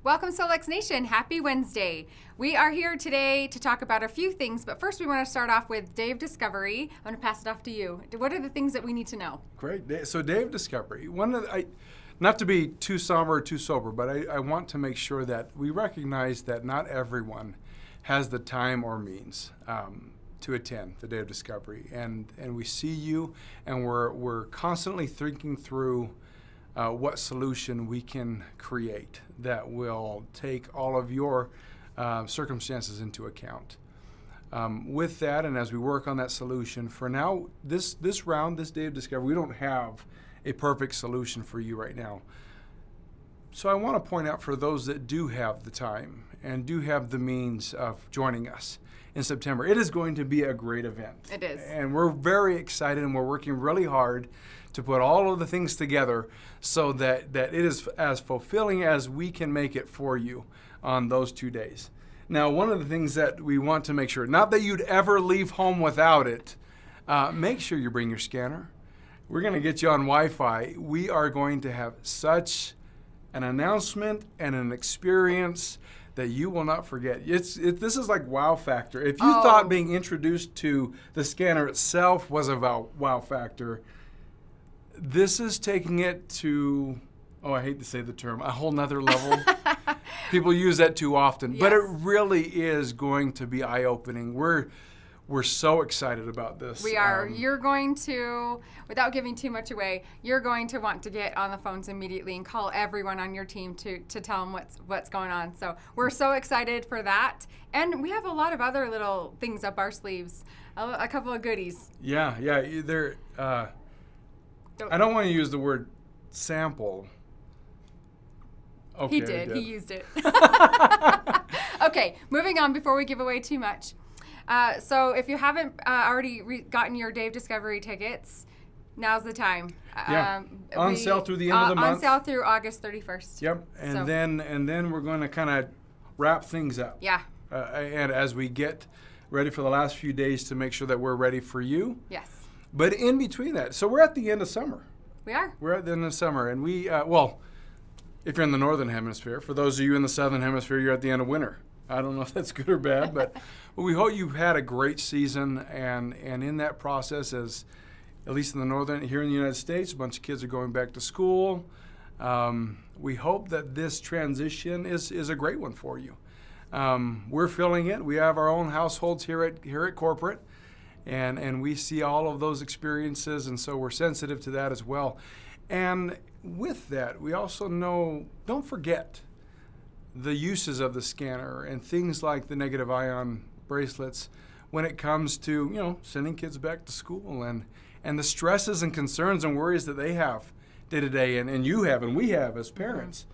Welcome, Solex Nation. Happy Wednesday. We are here today to talk about a few things, but first we want to start off with Dave Discovery. I'm going to pass it off to you. What are the things that we need to know? Great. So Dave Discovery, not to be too somber or too sober, but I want to make sure that we recognize that not everyone has the time or means to attend the Day of Discovery. And we see you, and we're constantly thinking through what solution we can create that will take all of your circumstances into account. With that, and as we work on that solution, for now, this Day of Discovery, we don't have a perfect solution for you right now. So I want to point out for those that do have the time and do have the means of joining us in September, it is going to be a great event. It is. And we're very excited, and we're working really hard to put all of the things together so that it is as fulfilling as we can make it for you on those 2 days. Now, one of the things that we want to make sure, not that you'd ever leave home without it, make sure you bring your scanner. We're going to get you on Wi-Fi. We are going to have such an announcement and an experience that you will not forget. This is like wow factor. If you thought being introduced to the scanner itself was a wow factor, this is taking it to, I hate to say the term, a whole nother level. People use that too often, yes. But it really is going to be eye-opening. We're so excited about this. We are. You're going to, without giving too much away, you're going to want to get on the phones immediately and call everyone on your team to tell them what's going on. So we're so excited for that. And we have a lot of other little things up our sleeves, a couple of goodies. Yeah. I don't want to use the word sample. Okay, He did. He used it. Okay, moving on before we give away too much. So if you haven't already gotten your Dave Discovery tickets, now's the time. Yeah. On sale through the end of the month. On sale through August 31st. Yep. And then we're going to kind of wrap things up. Yeah. And as we get ready for the last few days to make sure that we're ready for you. Yes. But in between that, so we're at the end of summer. We are. We're at the end of summer, and we if you're in the northern hemisphere, for those of you in the southern hemisphere, you're at the end of winter. I don't know if that's good or bad, but we hope you've had a great season, and in that process, as at least in the northern, here in the United States, a bunch of kids are going back to school. We hope that this transition is a great one for you. We're feeling it. We have our own households here at corporate, and we see all of those experiences, and so we're sensitive to that as well. And with that, we also know, don't forget the uses of the scanner and things like the negative ion bracelets when it comes to, sending kids back to school and the stresses and concerns and worries that they have day to day, and you have and we have as parents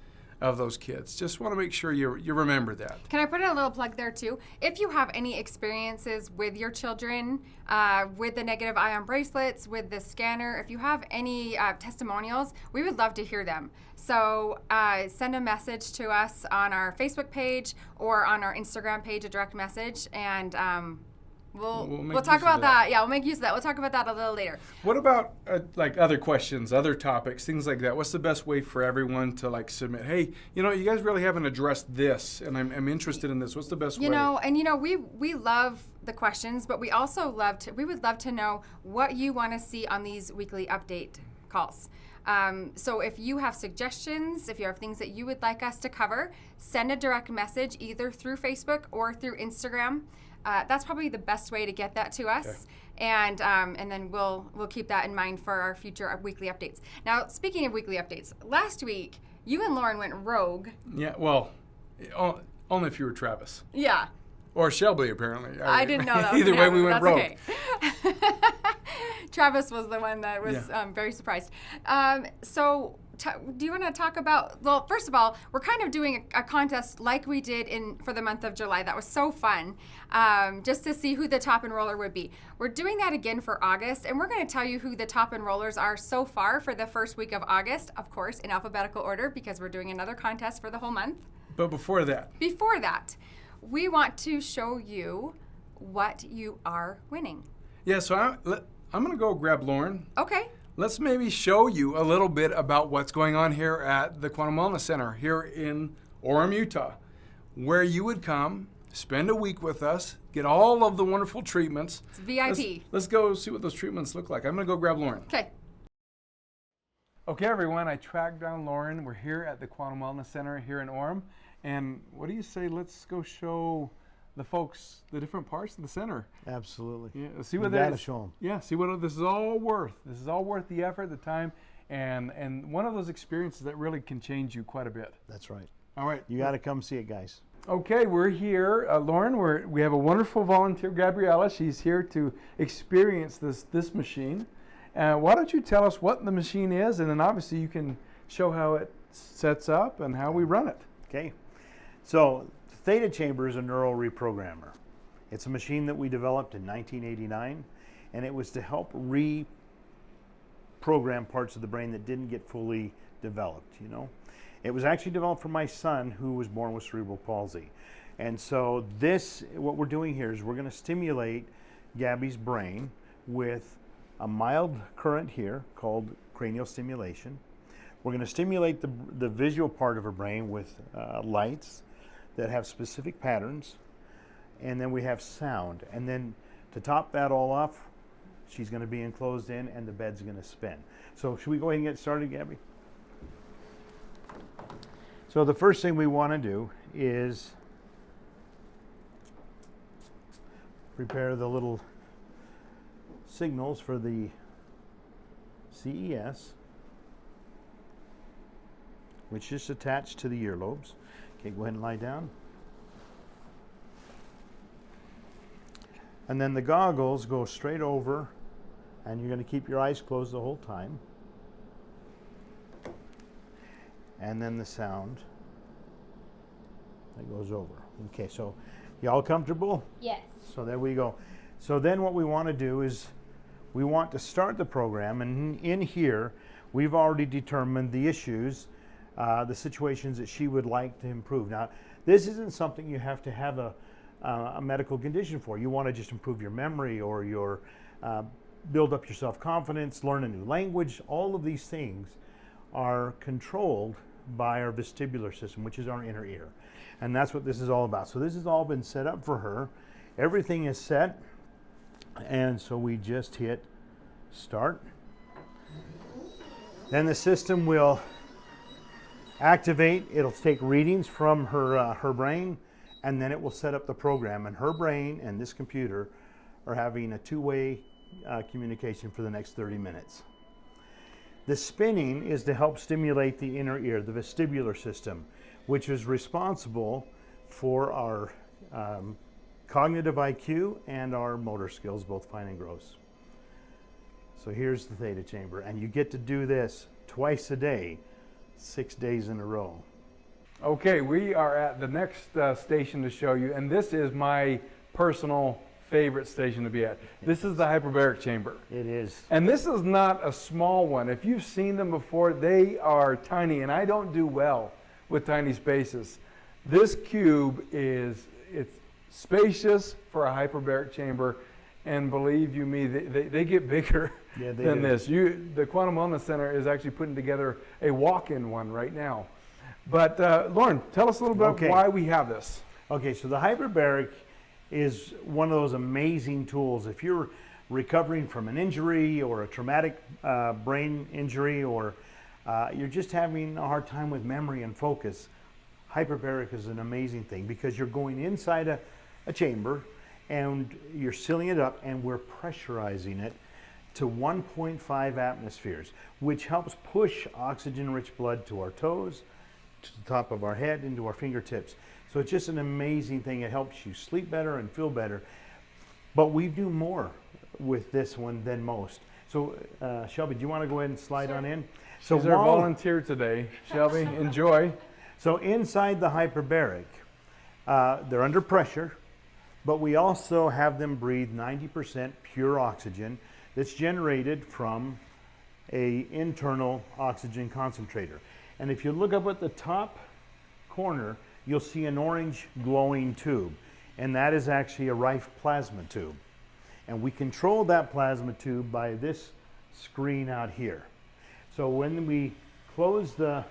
of those kids. Just want to make sure you remember that. Can I put in a little plug there too? If you have any experiences with your children, with the negative ion bracelets, with the scanner, if you have any testimonials, we would love to hear them. So send a message to us on our Facebook page or on our Instagram page, a direct message, and we'll talk about that. Yeah, we'll make use of that. We'll talk about that a little later. What about like other questions, other topics, things like that? What's the best way for everyone to submit? Hey, you guys really haven't addressed this, and I'm interested in this. What's the best way? We love the questions, but we also we would love to know what you want to see on these weekly update calls. So if you have suggestions, if you have things that you would like us to cover, send a direct message either through Facebook or through Instagram. That's probably the best way to get that to us, okay. And then we'll keep that in mind for our future weekly updates. Now, speaking of weekly updates, last week you and Loran went rogue. Yeah, well, only if you were Travis. Yeah. Or Shelby, apparently. I didn't know that. Either way, we went rogue. Okay. Travis was the one that was very surprised. Do you want to talk about, well, first of all, we're kind of doing a contest like we did for the month of July. That was so fun, just to see who the top enroller would be. We're doing that again for August, and we're going to tell you who the top enrollers are so far for the first week of August, of course, in alphabetical order, because we're doing another contest for the whole month. But before that, we want to show you what you are winning. Yeah, so I'm going to go grab Loran. Okay. Let's maybe show you a little bit about what's going on here at the Quantum Wellness Center here in Orem, Utah, where you would come, spend a week with us, get all of the wonderful treatments. It's VIP. Let's go see what those treatments look like. I'm going to go grab Loran. Okay. Okay, everyone, I tracked down Loran. We're here at the Quantum Wellness Center here in Orem. And what do you say, let's go show the folks the different parts of the center. Absolutely. Yeah, see what you gotta that is. show them. Yeah, see what this is all worth. This is all worth the effort, the time, and one of those experiences that really can change you quite a bit. That's right. All right. You got to come see it, guys. Okay, we're here, Loran. We have a wonderful volunteer, Gabriella. She's here to experience this machine. Why don't you tell us what the machine is, and then obviously you can show how it sets up and how we run it. Okay. So Theta Chamber is a neural reprogrammer. It's a machine that we developed in 1989, and it was to help reprogram parts of the brain that didn't get fully developed, you know. It was actually developed for my son who was born with cerebral palsy. And so what we're doing here is we're going to stimulate Gabby's brain with a mild current here called cranial stimulation. We're going to stimulate the visual part of her brain with lights that have specific patterns, and then we have sound. And then to top that all off, she's going to be enclosed in and the bed's going to spin. So should we go ahead and get started, Gabby? So the first thing we want to do is prepare the little signals for the CES, which is attached to the earlobes. Okay, go ahead and lie down. And then the goggles go straight over, and you're going to keep your eyes closed the whole time. And then the sound that goes over. Okay, so y'all comfortable? Yes. So there we go. So then what we want to do is we want to start the program, and in here we've already determined the issues, the situations that she would like to improve. Now, this isn't something you have to have a medical condition for. You want to just improve your memory or your build up your self-confidence, learn a new language. All of these things are controlled by our vestibular system, which is our inner ear. And that's what this is all about. So this has all been set up for her. Everything is set. And so we just hit start. Then the system will activate. It'll take readings from her brain, and then it will set up the program. And her brain and this computer are having a two-way communication for the next 30 minutes. The spinning is to help stimulate the inner ear, the vestibular system, which is responsible for our cognitive IQ and our motor skills, both fine and gross. So here's the Theta Chamber, and you get to do this twice a day, 6 days in a row. Okay, we are at the next station to show you, and this is my personal favorite station to be at. This is the Hyperbaric Chamber. It is. And this is not a small one. If you've seen them before, they are tiny, and I don't do well with tiny spaces. This cube it's spacious for a hyperbaric chamber, and believe you me, they get bigger than this. The Quantum Wellness Center is actually putting together a walk-in one right now. But Loran, tell us a little bit about why we have this. Okay, so the hyperbaric is one of those amazing tools. If you're recovering from an injury or a traumatic brain injury, or you're just having a hard time with memory and focus, hyperbaric is an amazing thing because you're going inside a chamber and you're sealing it up, and we're pressurizing it to 1.5 atmospheres, which helps push oxygen-rich blood to our toes, to the top of our head, into our fingertips. So it's just an amazing thing. It helps you sleep better and feel better. But we do more with this one than most. So Shelby, do you want to go ahead and slide on in? So She's our volunteer today. Shelby, enjoy. So inside the hyperbaric, they're under pressure, but we also have them breathe 90% pure oxygen that's generated from an internal oxygen concentrator. And if you look up at the top corner, you'll see an orange glowing tube, and that is actually a Rife plasma tube. And we control that plasma tube by this screen out here. So when we close the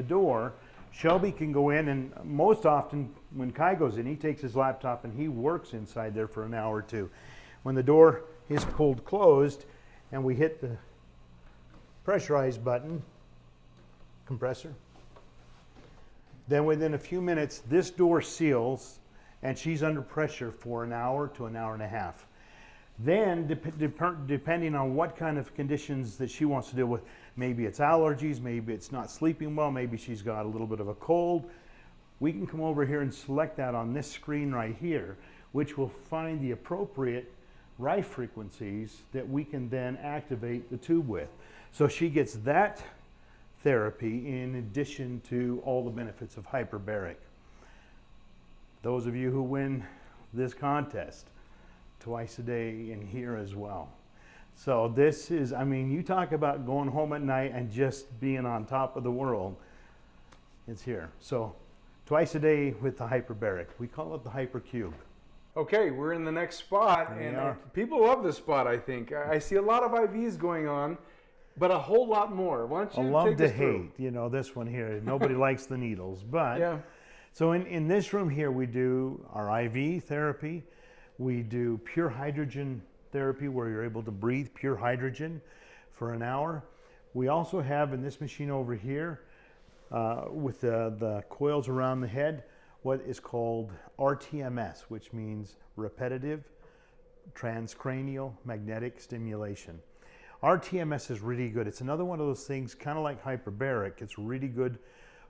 door, Shelby can go in, and most often when Kai goes in, he takes his laptop and he works inside there for an hour or two. When the door is pulled closed and we hit the pressurized button, compressor, then within a few minutes this door seals and she's under pressure for an hour to an hour and a half. Then depending on what kind of conditions that she wants to deal with, maybe it's allergies, maybe it's not sleeping well, maybe she's got a little bit of a cold, we can come over here and select that on this screen right here, which will find the appropriate rife frequencies that we can then activate the tube with. So she gets that therapy in addition to all the benefits of hyperbaric. Those of you who win this contest, twice a day in here as well. So this is, I mean, you talk about going home at night and just being on top of the world. It's here. So twice a day with the hyperbaric. We call it the hypercube. Okay, we're in the next spot, and people love this spot, I think. I see a lot of IVs going on, but a whole lot more. Why don't you love take to us through? hate, you know, this one here. Nobody likes the needles, but Yeah. so in this room here we do our IV therapy. We do pure hydrogen therapy where you're able to breathe pure hydrogen for an hour. We also have in this machine over here with the coils around the head what is called RTMS, which means repetitive transcranial magnetic stimulation. RTMS is really good. It's another one of those things kind of like hyperbaric. It's really good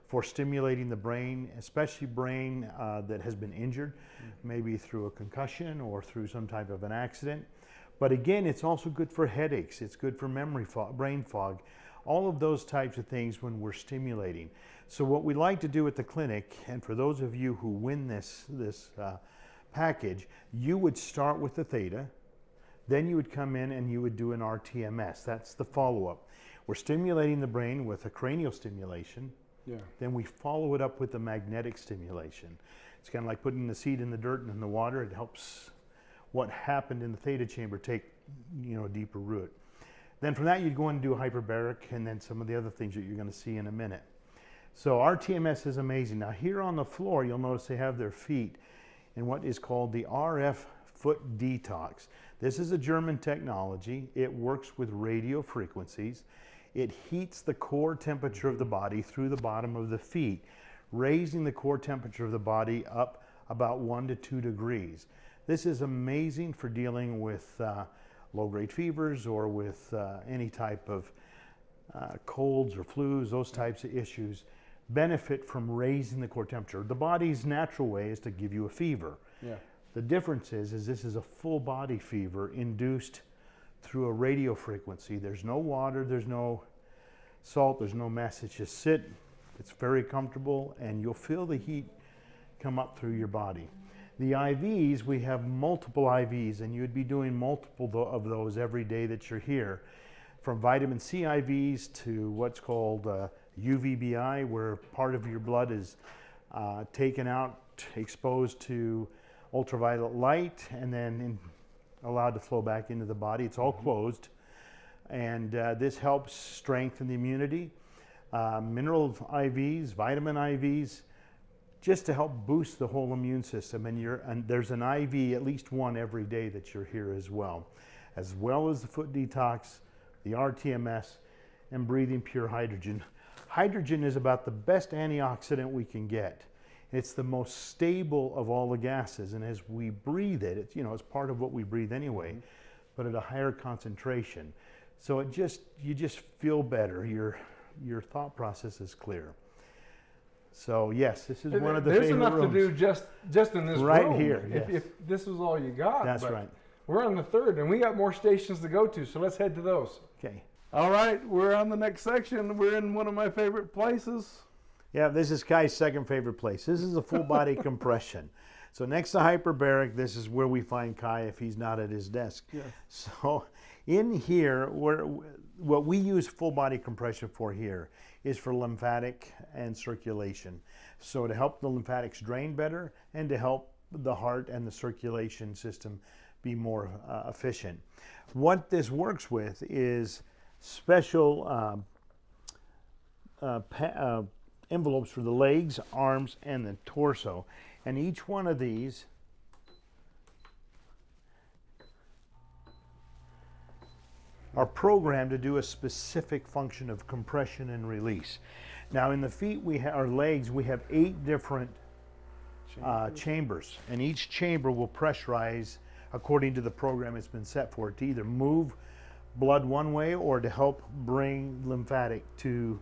for stimulating the brain, especially brain that has been injured, maybe through a concussion or through some type of an accident. But again, it's also good for headaches. It's good for memory fog, brain fog, all of those types of things when we're stimulating. So what we like to do at the clinic, and for those of you who win this package, you would start with the Theta, then you would come in and you would do an RTMS. That's the follow-up. We're stimulating the brain with a cranial stimulation. Yeah. Then we follow it up with the magnetic stimulation. It's kind of like putting the seed in the dirt and in the water. It helps what happened in the Theta Chamber take, you know, a deeper root. Then from that you'd go and do hyperbaric and then some of the other things that you're going to see in a minute. So RTMS is amazing. Now here on the floor you'll notice they have their feet in what is called the RF foot detox. This is a German technology. It works with radio frequencies. It heats the core temperature of the body through the bottom of the feet, raising the core temperature of the body up about 1 to 2 degrees. This is amazing for dealing with low-grade fevers or with any type of colds or flus, those types of issues. Benefit from raising the core temperature. The body's natural way is to give you a fever. Yeah. The difference is this is a full body fever induced through a radio frequency. There's no water, there's no salt, there's no mess. It's just sit, it's very comfortable, and you'll feel the heat come up through your body. The IVs, we have multiple IVs, and you'd be doing multiple of those every day that you're here. From vitamin C IVs to what's called UVBI, where part of your blood is taken out, exposed to ultraviolet light, and then allowed to flow back into the body. It's all closed, and this helps strengthen the immunity. Mineral IVs, vitamin IVs, just to help boost the whole immune system. And there's an IV, at least one every day that you're here as well as the foot detox, the RTMS, and breathing pure hydrogen. Hydrogen is about the best antioxidant we can get. It's the most stable of all the gases, and as we breathe it, it's, you know, it's part of what we breathe anyway, but at a higher concentration. So you just feel better. Your thought process is clear. So yes, this is one of the There's favorite enough rooms. to do just in this Right room. here, yes. If this was all you got. That's but right. We're on the third, and we got more stations to go to, so let's head to those. Okay. All right, we're on the next section. We're in one of my favorite places. Yeah, this is Kai's second favorite place. This is a full body compression. So next to hyperbaric, this is where we find Kai if he's not at his desk. Yes. So in here, what we use full body compression for here is for lymphatic and circulation. So to help the lymphatics drain better and to help the heart and the circulation system be more efficient. What this works with is special envelopes for the legs, arms, and the torso. And each one of these are programmed to do a specific function of compression and release. Now in the feet, our legs, we have 8 different chambers, and each chamber will pressurize according to the program it's been set for, to either move blood one way or to help bring lymphatic to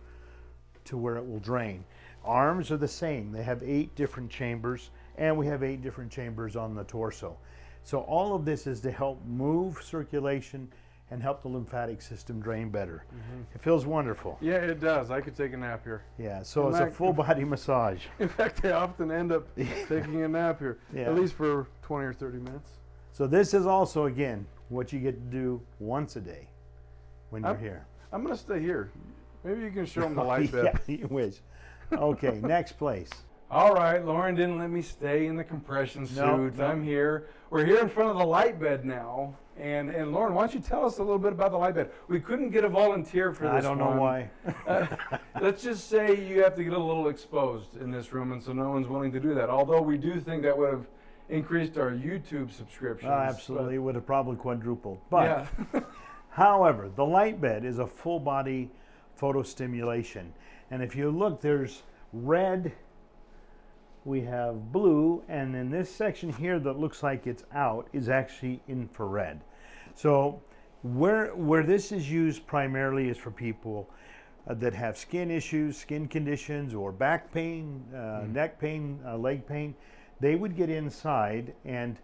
where it will drain. Arms are the same. They have 8 different chambers, and we have 8 different chambers on the torso. So all of this is to help move circulation and help the lymphatic system drain better. It feels wonderful. Yeah, it does. I could take a nap here. Yeah, so it's a full body massage. In fact, I often end up taking a nap here, at least for 20 or 30 minutes. So this is also, again, what you get to do once a day when you're here. I'm going to stay here. Maybe you can show them the light bed. Yeah, you wish. Okay, next place. All right, Loran didn't let me stay in the compression suit. No. I'm here. We're here in front of the light bed now. And Loran, why don't you tell us a little bit about the light bed? We couldn't get a volunteer for this I don't know why. Let's just say you have to get a little exposed in this room, and so no one's willing to do that. Although we do think that would have increased our YouTube subscriptions. Absolutely, it would have probably quadrupled. But, yeah. however, the light bed is a full body photostimulation. And if you look, there's red, we have blue, and in this section here that looks like it's out is actually infrared. So where this is used primarily is for people that have skin issues, skin conditions, or back pain, neck pain, leg pain. They would get inside, and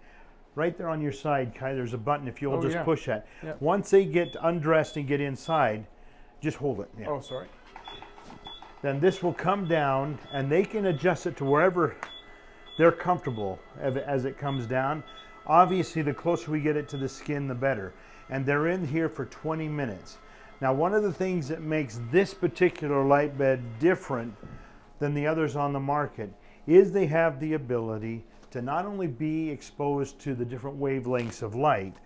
right there on your side, Kai, there's a button if you'll just push that. Yeah. Once they get undressed and get inside, just hold it. Yeah. Oh, sorry. Then this will come down, and they can adjust it to wherever they're comfortable as it comes down. Obviously, the closer we get it to the skin, the better. And they're in here for 20 minutes. Now, one of the things that makes this particular light bed different than the others on the market is they have the ability to not only be exposed to the different wavelengths of light,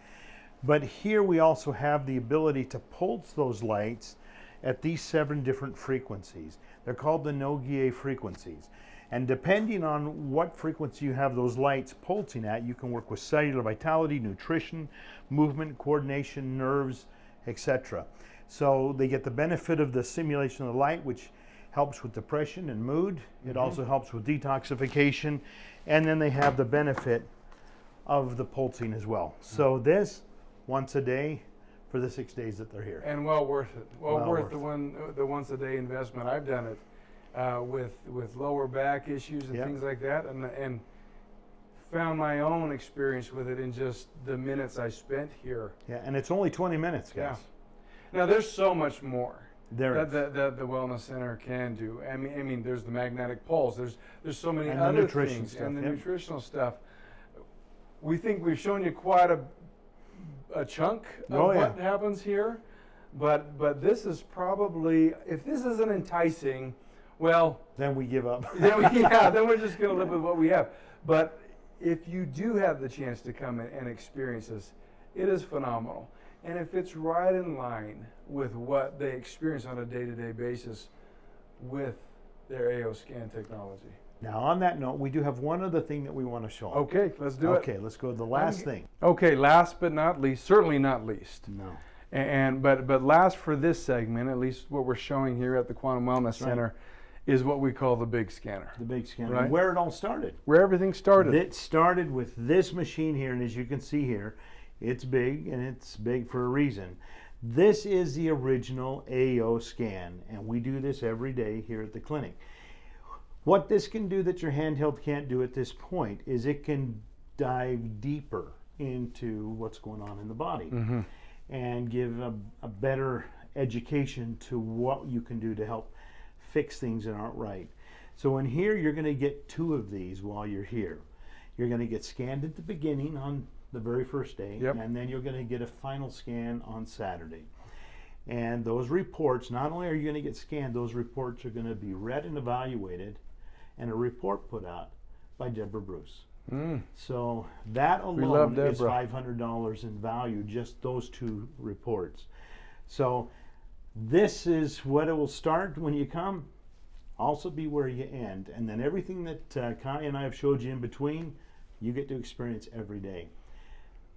but here we also have the ability to pulse those lights at these 7 different frequencies. They're called the Nogier frequencies. And depending on what frequency you have those lights pulsing at, you can work with cellular vitality, nutrition, movement, coordination, nerves, etc. So they get the benefit of the simulation of the light, which helps with depression and mood. It also helps with detoxification. And then they have the benefit of the pulsing as well. So this, once a day, for the 6 days that they're here. And well worth it. Well worth the once a day investment. I've done it with lower back issues and things like that, and found my own experience with it in just the minutes I spent here. Yeah, and it's only 20 minutes, guys. Yeah. Now there's so much more There that the Wellness Center can do. I mean, there's the magnetic pulse. There's so many and other nutrition things, stuff, and the nutritional stuff. We think we've shown you quite a chunk of what happens here, but this is probably, if this isn't enticing, well, then we give up. then we're just going to live with what we have. But if you do have the chance to come in and experience this, it is phenomenal. And if it's right in line with what they experience on a day-to-day basis with their AO scan technology. Now, on that note, we do have one other thing that we want to show. Okay, let's do it. Okay, let's go to the last thing. Okay, last but not least, certainly not least. No. But last for this segment, at least what we're showing here at the Quantum Wellness Center, is what we call the big scanner. The big scanner. Right. Where it all started. Where everything started. It started with this machine here, and as you can see here, it's big, and it's big for a reason. This is the original AO scan, and we do this every day here at the clinic. What this can do that your handheld can't do at this point is it can dive deeper into what's going on in the body and give a better education to what you can do to help fix things that aren't right. So in here, you're going to get 2 of these while you're here. You're going to get scanned at the beginning on the very first day, and then you're going to get a final scan on Saturday. And those reports, not only are you going to get scanned, those reports are going to be read and evaluated, and a report put out by Deborah Bruce. So that alone is $500 in value, just those 2 reports. So this is what it will start when you come. also be where you end. And then everything that Kai and I have showed you in between, you get to experience every day.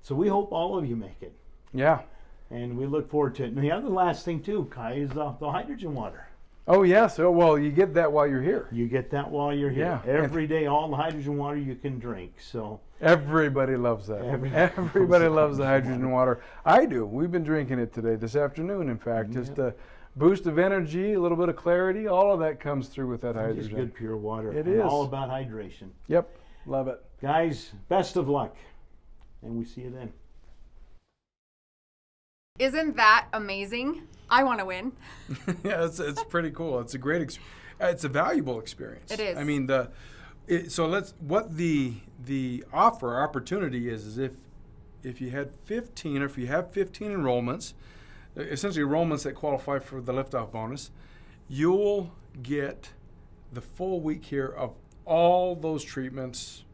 So we hope all of you make it. Yeah. And we look forward to it. And the other last thing too, Kai, is the hydrogen water. Oh, yeah. So, well, you get that while you're here. You get that while you're here. Yeah. Every day, all the hydrogen water you can drink. So Everybody loves that. Everybody loves the hydrogen water. I do. We've been drinking it today, this afternoon, in fact. Just a boost of energy, a little bit of clarity. All of that comes through with that hydrogen. Just good, pure water. It and is. all about hydration. Yep. Love it. Guys, best of luck. And we see you then. Isn't that amazing? I want to win. Yeah, it's pretty cool. It's a great it's a valuable experience. It is. I mean, what the opportunity is if you had 15, or if you have 15 enrollments, essentially enrollments that qualify for the liftoff bonus, you'll get the full week here of all those treatments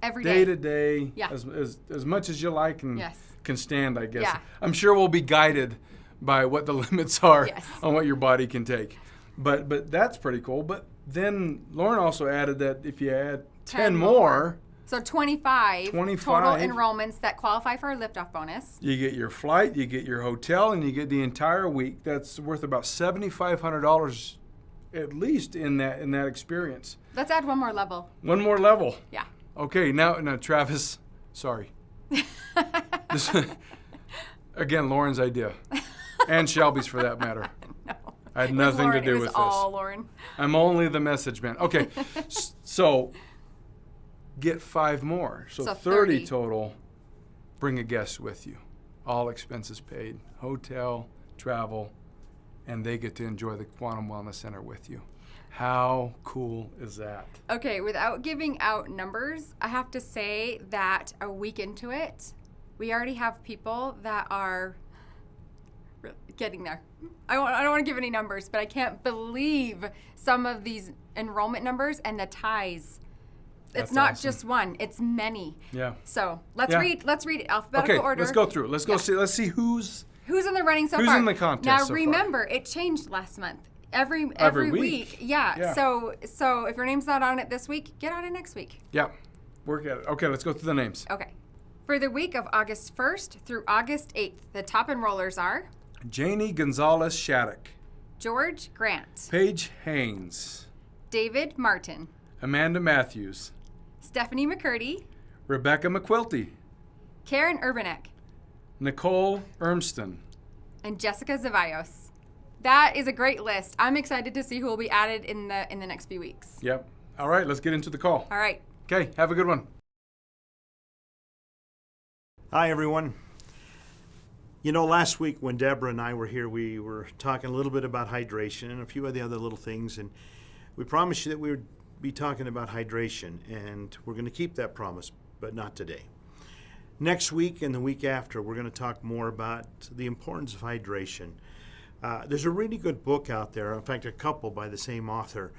Every day. day to day, Yeah. as much as you like and Yes. can stand, I guess. Yeah. I'm sure we'll be guided by what the limits are Yes. on what your body can take. But that's pretty cool. But then Loran also added that if you add 10 more, So 25 total 25. enrollments that qualify for a liftoff bonus. you get your flight, you get your hotel, and you get the entire week. That's worth about $7,500 at least in that experience. Let's add one more level. One more level. Yeah. Okay, now Travis, sorry. This, again, Lauren's idea, and Shelby's for that matter. No. I had nothing to Loran, do it with was this. all Loran. I'm only the message man. Okay, so get 5 more. So 30 total. Bring a guest with you. All expenses paid. Hotel, travel, and they get to enjoy the Quantum Wellness Center with you. How cool is that? Okay, without giving out numbers, I have to say that a week into it, we already have people that are getting there. I don't want to give any numbers, but I can't believe some of these enrollment numbers and the ties. That's It's not awesome. just one; it's many. Yeah. So let's Yeah. read. Let's read it alphabetical Okay, order. let's go through it. Let's go see. Let's see who's Who's in the running so Who's far? in the contest Now so far? remember, it changed last month. Every week. week. Yeah. Yeah. So if your name's not on it this week, get on it next week. Yeah. Work at it. Okay, let's go through the names. Okay. For the week of August 1st through August 8th, the top enrollers are Janie Gonzalez Shattuck, George Grant, Paige Haynes, David Martin, Amanda Matthews, Stephanie McCurdy, Rebecca McQuilty, Karen Urbanek, Nicole Ermston. and Jessica Zavallos. That is a great list. I'm excited to see who will be added in the next few weeks. Yep. All right, let's get into the call. All right. Okay, have a good one. Hi, everyone. You know, last week when Deborah and I were here, we were talking a little bit about hydration and a few of the other little things, and we promised you that we would be talking about hydration, and we're going to keep that promise, but not today. Next week and the week after, we're going to talk more about the importance of hydration. There's a really good book out there, in fact, a couple by the same author,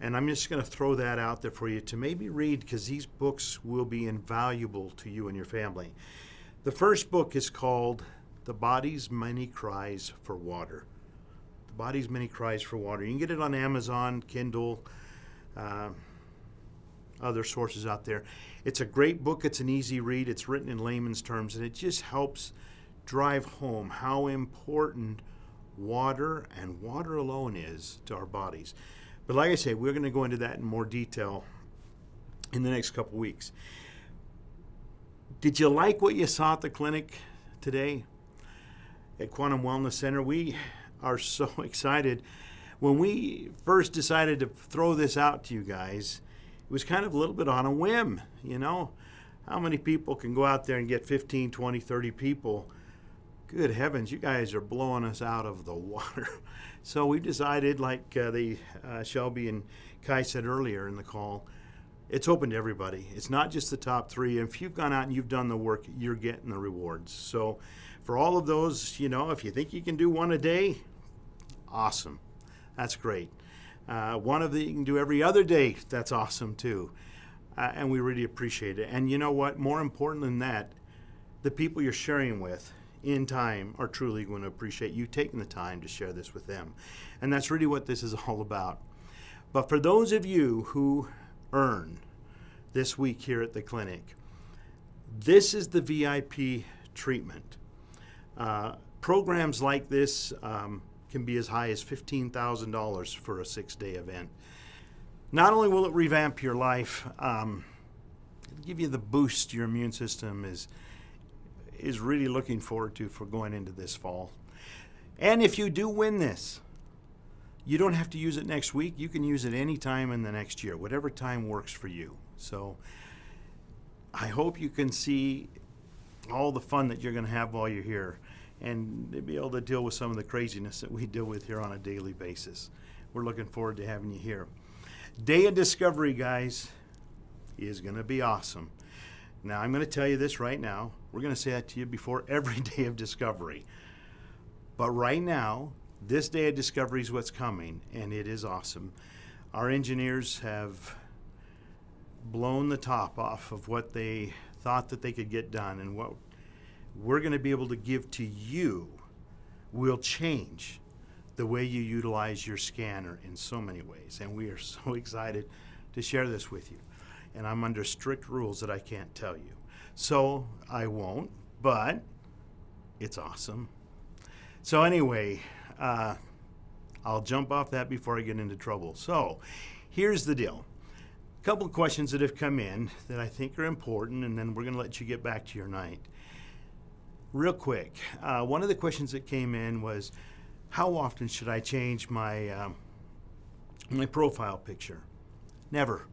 and I'm just going to throw that out there for you to maybe read, because these books will be invaluable to you and your family. The first book is called The Body's Many Cries for Water. The Body's Many Cries for Water. You can get it on Amazon, Kindle, other sources out there. It's a great book. It's an easy read. It's written in layman's terms, and it just helps drive home how important water and water alone is to our bodies. But like I say, we're going to go into that in more detail in the next couple weeks. Did you like what you saw at the clinic today at Quantum Wellness Center? We are so excited. When we first decided to throw this out to you guys, it was kind of a little bit on a whim, you know. How many people can go out there and get 15, 20, 30 people? Good heavens, you guys are blowing us out of the water. So we decided, like Shelby and Kai said earlier in the call, it's open to everybody. It's not just the top 3. If you've gone out and you've done the work, you're getting the rewards. So for all of those, you know, if you think you can do one a day, awesome. That's great. One of the you can do every other day, that's awesome too. And we really appreciate it. And you know what? More important than that, the people you're sharing with in time are truly going to appreciate you taking the time to share this with them. And that's really what this is all about. But for those of you who earn this week here at the clinic, this is the VIP treatment. Programs like this can be as high as $15,000 for a 6-day event. Not only will it revamp your life, it'll give you the boost your immune system is really looking forward to for going into this fall. And if you do win this, you don't have to use it next week. You can use it any time in the next year, whatever time works for you. So I hope you can see all the fun that you're going to have while you're here and be able to deal with some of the craziness that we deal with here on a daily basis. We're looking forward to having you here. Day of Discovery, guys, is going to be awesome. Now, I'm going to tell you this right now. We're going to say that to you before every Day of Discovery. But right now, this Day of Discovery is what's coming, and it is awesome. Our engineers have blown the top off of what they thought that they could get done, and what we're going to be able to give to you will change the way you utilize your scanner in so many ways. And we are so excited to share this with you. And I'm under strict rules that I can't tell you. So I won't, but it's awesome. So anyway, I'll jump off that before I get into trouble. So here's the deal. A couple of questions that have come in that I think are important, and then we're going to let you get back to your night. Real quick, one of the questions that came in was, how often should I change my my profile picture? Never.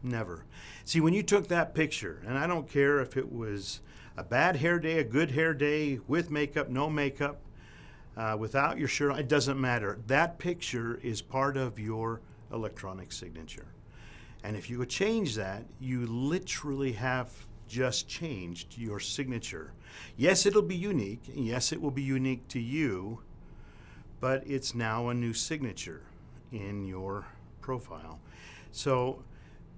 Never. See, when you took that picture, and I don't care if it was a bad hair day, a good hair day, with makeup, no makeup, without your shirt, it doesn't matter. That picture is part of your electronic signature. And if you would change that, you literally have just changed your signature. Yes, it'll be unique. Yes, it will be unique to you, but it's now a new signature in your profile. So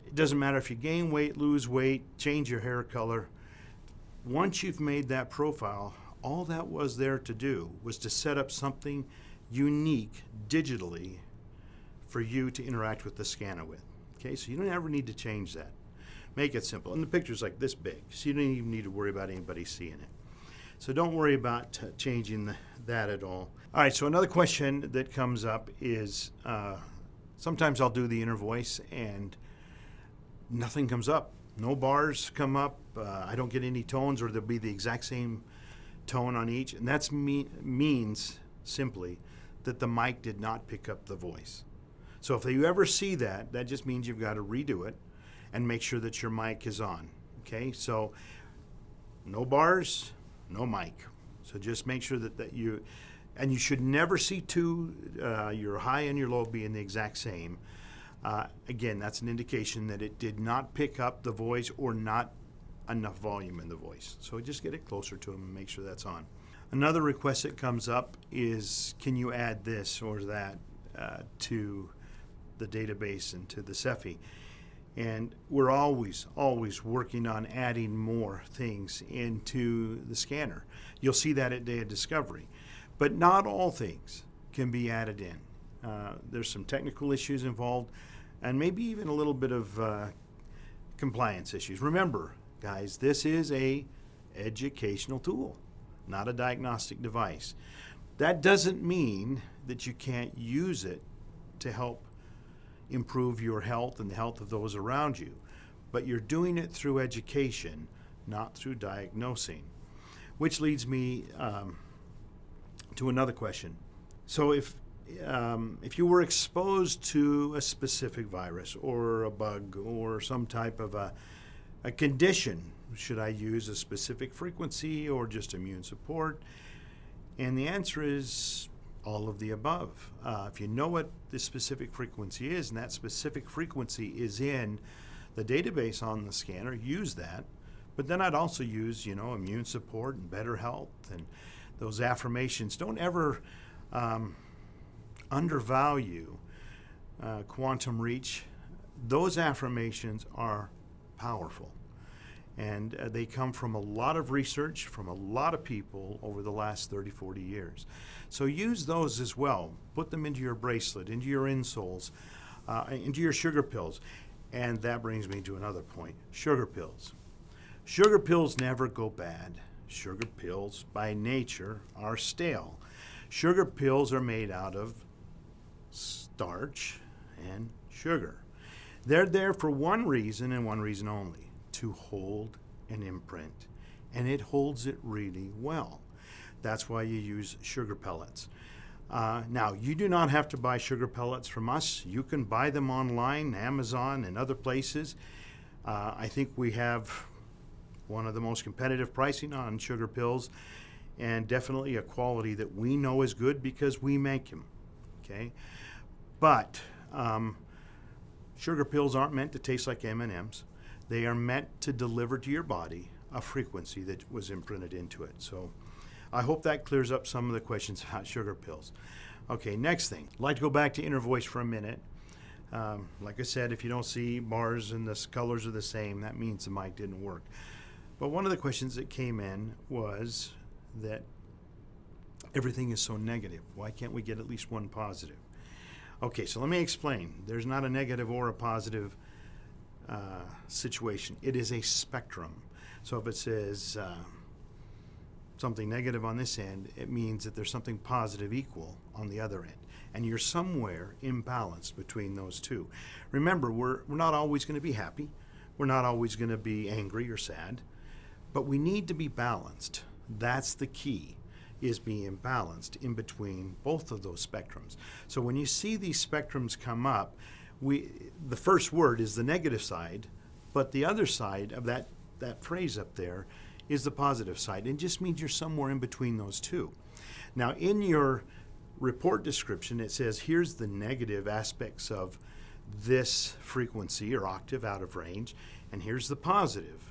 it doesn't matter if you gain weight, lose weight, change your hair color. Once you've made that profile, all that was there to do was to set up something unique digitally for you to interact with the scanner with. Okay, so you don't ever need to change that. Make it simple. And the picture's like this big, so you don't even need to worry about anybody seeing it. So don't worry about changing that at all. All right, so another question that comes up is sometimes I'll do the inner voice and nothing comes up. No bars come up. I don't get any tones, or there'll be the exact same tone on each. And that means simply that the mic did not pick up the voice. So if you ever see that, that just means you've got to redo it and make sure that your mic is on. Okay, so no bars, no mic. So just make sure that you should never see your high and your low being the exact same. Again, that's an indication that it did not pick up the voice or not enough volume in the voice. So just get it closer to them and make sure that's on. Another request that comes up is, can you add this or that to the database and to the Cephi? And we're always working on adding more things into the scanner. You'll see that at Day of Discovery. But not all things can be added in. There's some technical issues involved, and maybe even a little bit of compliance issues. Remember, guys, this is a educational tool, not a diagnostic device. That doesn't mean that you can't use it to help improve your health and the health of those around you. But you're doing it through education, not through diagnosing. Which leads me to another question. So if you were exposed to a specific virus or a bug or some type of a condition, should I use a specific frequency or just immune support? And the answer is all of the above. If you know what the specific frequency is, and that specific frequency is in the database on the scanner, use that. But then I'd also use, immune support and better health and those affirmations. Don't ever undervalue quantum reach. Those affirmations are powerful. And they come from a lot of research from a lot of people over the last 30, 40 years. So use those as well. Put them into your bracelet, into your insoles, into your sugar pills. And that brings me to another point, sugar pills. Sugar pills never go bad. Sugar pills, by nature, are stale. Sugar pills are made out of starch and sugar. They're there for one reason and one reason only, to hold an imprint. And it holds it really well. That's why you use sugar pellets. Now, you do not have to buy sugar pellets from us. You can buy them online, Amazon, and other places. I think we have one of the most competitive pricing on sugar pills, and definitely a quality that we know is good because we make them, okay? But sugar pills aren't meant to taste like M&Ms. They are meant to deliver to your body a frequency that was imprinted into it. So I hope that clears up some of the questions about sugar pills. Okay, next thing. I'd like to go back to inner voice for a minute. Like I said, if you don't see bars and the colors are the same, that means the mic didn't work. But one of the questions that came in was that everything is so negative. Why can't we get at least one positive? Okay, so let me explain. There's not a negative or a positive situation. It is a spectrum. So if it says something negative on this end, it means that there's something positive equal on the other end. And you're somewhere imbalanced between those two. Remember, we're not always going to be happy. We're not always going to be angry or sad. But we need to be balanced. That's the key, is being balanced in between both of those spectrums. So when you see these spectrums come up, the first word is the negative side, but the other side of that phrase up there is the positive side. It just means you're somewhere in between those two. Now, in your report description, it says, here's the negative aspects of this frequency or octave out of range, and here's the positive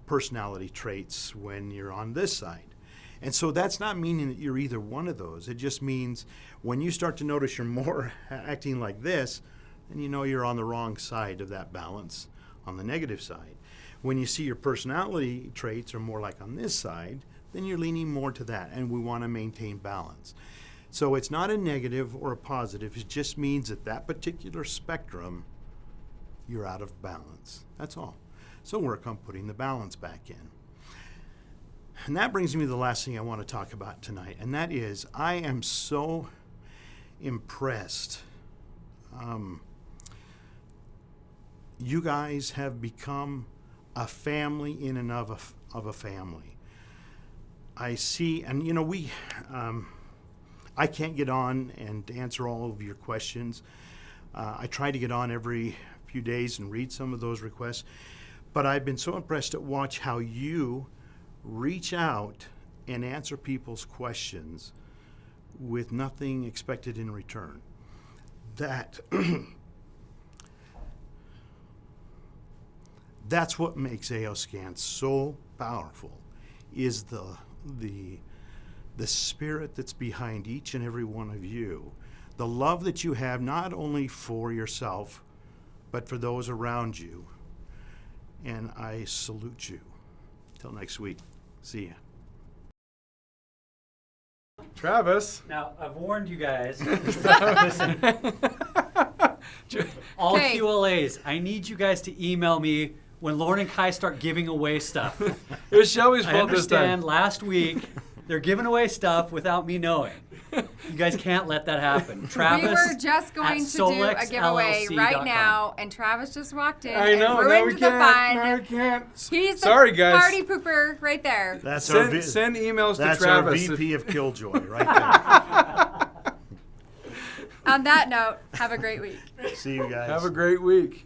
personality traits when you're on this side. And so that's not meaning that you're either one of those. It just means when you start to notice you're more acting like this, then you know you're on the wrong side of that balance, on the negative side. When you see your personality traits are more like on this side, then you're leaning more to that, and we want to maintain balance. So it's not a negative or a positive. It just means that that particular spectrum, you're out of balance. That's all. So work on putting the balance back in. And that brings me to the last thing I want to talk about tonight, and that is I am so impressed. You guys have become a family in and of a family. I see, and you know, I can't get on and answer all of your questions. I try to get on every few days and read some of those requests, but I've been so impressed to watch how you reach out and answer people's questions with nothing expected in return. That's what makes AOScan so powerful, is the spirit that's behind each and every one of you. The love that you have not only for yourself, but for those around you. And I salute you. Till next week. See ya. Travis. Now, I've warned you guys. Listen. All Okay. QLAs, I need you guys to email me when Loran and Kai start giving away stuff. It was Shelby's I fault this time. understand last week they're giving away stuff without me knowing. You guys can't let that happen. Travis, We were just going to do a giveaway right solexllc.com. now, and Travis just walked in I know. and Now we ruined the can't. fun. Now we can't. He's the Sorry, guys. party pooper right there. That's Send emails to that's our Travis. VP of Killjoy right On that note, have a great week. there. See you guys. Have a great week.